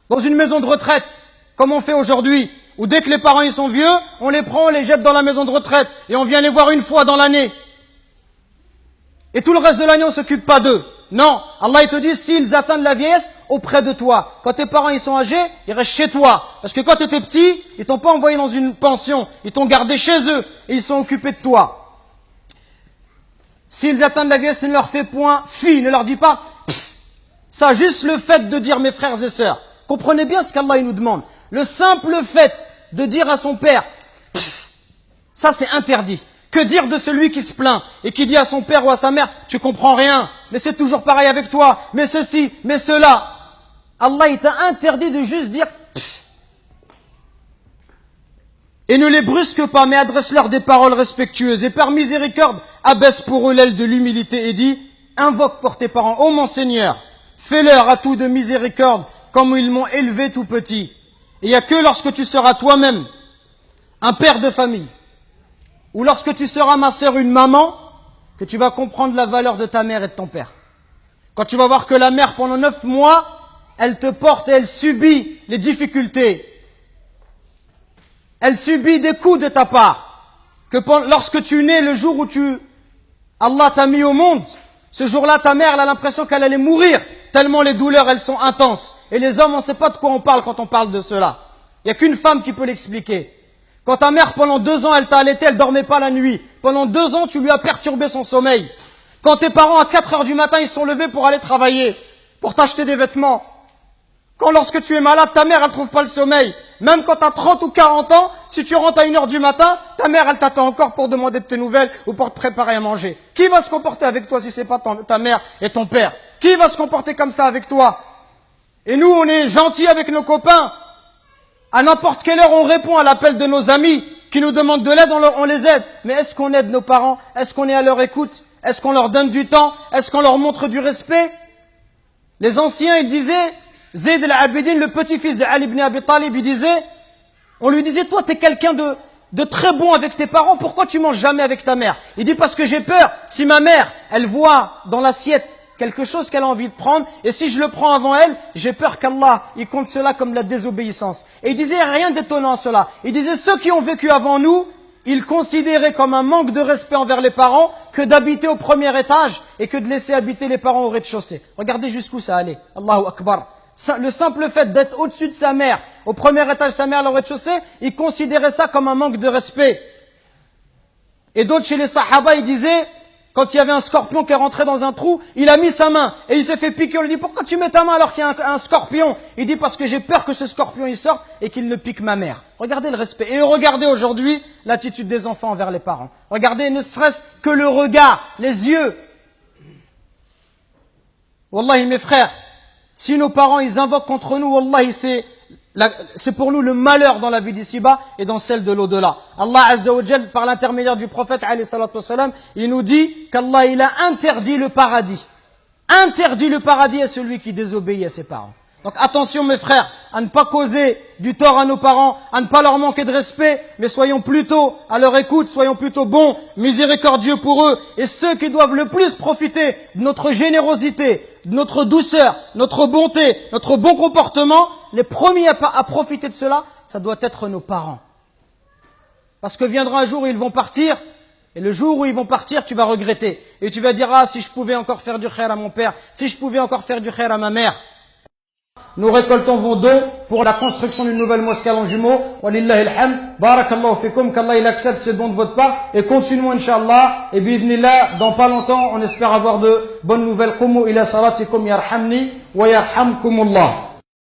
Dans une maison de retraite, comme on fait aujourd'hui, où dès que les parents ils sont vieux, on les prend, on les jette dans la maison de retraite et on vient les voir une fois dans l'année. Et tout le reste de l'année, on ne s'occupe pas d'eux. Non, Allah il te dit, s'ils atteignent la vieillesse, auprès de toi. Quand tes parents ils sont âgés, ils restent chez toi. Parce que quand tu étais petit, ils t'ont pas envoyé dans une pension, ils t'ont gardé chez eux et ils sont occupés de toi. S'ils atteignent la vieillesse, ne leur fais point fi, ne leur dis pas pff. Ça, juste le fait de dire mes frères et sœurs. Comprenez bien ce qu'Allah il nous demande. Le simple fait de dire à son père, pff, ça c'est interdit. Que dire de celui qui se plaint et qui dit à son père ou à sa mère, tu comprends rien, mais c'est toujours pareil avec toi, mais ceci, mais cela. Allah il t'a interdit de juste dire pff. Et ne les brusque pas, mais adresse-leur des paroles respectueuses. Et par miséricorde, abaisse pour eux l'aile de l'humilité et dis, invoque pour tes parents, ô mon Seigneur, fais-leur à tout de miséricorde, comme ils m'ont élevé tout petit. Et il n'y a que lorsque tu seras toi-même un père de famille, ou lorsque tu seras ma sœur, une maman, que tu vas comprendre la valeur de ta mère et de ton père. Quand tu vas voir que la mère, pendant 9 mois, elle te porte et elle subit les difficultés. Elle subit des coups de ta part. Que lorsque tu nais, le jour où Allah t'a mis au monde, ce jour-là, ta mère, elle a l'impression qu'elle allait mourir, tellement les douleurs, elles sont intenses. Et les hommes, on ne sait pas de quoi on parle quand on parle de cela. Il n'y a qu'une femme qui peut l'expliquer. Quand ta mère, pendant 2 ans, elle t'a allaité, elle dormait pas la nuit. Pendant 2 ans, tu lui as perturbé son sommeil. Quand tes parents, à 4 heures du matin, ils sont levés pour aller travailler, pour t'acheter des vêtements. Quand lorsque tu es malade, ta mère, elle trouve pas le sommeil. Même quand tu as 30 ou 40 ans, si tu rentres à 1 heure du matin, ta mère, elle t'attend encore pour demander de tes nouvelles ou pour te préparer à manger. Qui va se comporter avec toi si c'est pas ta mère et ton père? Qui va se comporter comme ça avec toi? Et nous, on est gentils avec nos copains. À n'importe quelle heure, on répond à l'appel de nos amis qui nous demandent de l'aide, on les aide. Mais est-ce qu'on aide nos parents? Est-ce qu'on est à leur écoute? Est-ce qu'on leur donne du temps? Est-ce qu'on leur montre du respect? Les anciens, ils disaient, Zayd al-Abidin, le petit-fils de Ali ibn Abi Talib, on lui disait, toi, t'es quelqu'un de très bon avec tes parents, pourquoi tu manges jamais avec ta mère? Il dit, parce que j'ai peur, si ma mère, elle voit dans l'assiette quelque chose qu'elle a envie de prendre, et si je le prends avant elle, j'ai peur qu'Allah, il compte cela comme la désobéissance. Et il disait rien d'étonnant à cela. Il disait, ceux qui ont vécu avant nous, ils considéraient comme un manque de respect envers les parents que d'habiter au premier étage et que de laisser habiter les parents au rez-de-chaussée. Regardez jusqu'où ça allait. Allahu Akbar. Le simple fait d'être au-dessus de sa mère, au premier étage, sa mère au rez-de-chaussée, ils considéraient ça comme un manque de respect. Et d'autres chez les Sahaba, ils disaient, quand il y avait un scorpion qui est rentré dans un trou, il a mis sa main et il s'est fait piquer. On lui dit, pourquoi tu mets ta main alors qu'il y a un scorpion? Il dit, parce que j'ai peur que ce scorpion il sorte et qu'il ne pique ma mère. Regardez le respect. Et regardez aujourd'hui l'attitude des enfants envers les parents. Regardez ne serait-ce que le regard, les yeux. Wallahi mes frères, si nos parents ils invoquent contre nous, wallahi c'est pour nous le malheur dans la vie d'ici-bas et dans celle de l'au-delà. Allah Azza wa Jal, par l'intermédiaire du prophète alayhi salatu wassalam, il nous dit qu'Allah il a interdit le paradis. Interdit le paradis à celui qui désobéit à ses parents. Donc attention mes frères, à ne pas causer du tort à nos parents, à ne pas leur manquer de respect, mais soyons plutôt à leur écoute, soyons plutôt bons, miséricordieux pour eux. Et ceux qui doivent le plus profiter de notre générosité, de notre douceur, notre bonté, notre bon comportement, les premiers à profiter de cela, ça doit être nos parents. Parce que viendra un jour où ils vont partir, et le jour où ils vont partir, tu vas regretter. Et tu vas dire, ah, si je pouvais encore faire du khair à mon père, si je pouvais encore faire du khair à ma mère. Nous récoltons vos dons pour la construction d'une nouvelle mosquée à Longjumeau. Walillahi alhamd. Barakallahu fikum. Qu'Allah il accepte ces dons de votre part. Et continuons, Inch'Allah. Et bi'idhnillah, dans pas longtemps, on espère avoir de bonnes nouvelles. Qumu ila salatikum yarhamni wa yarhamkumullah.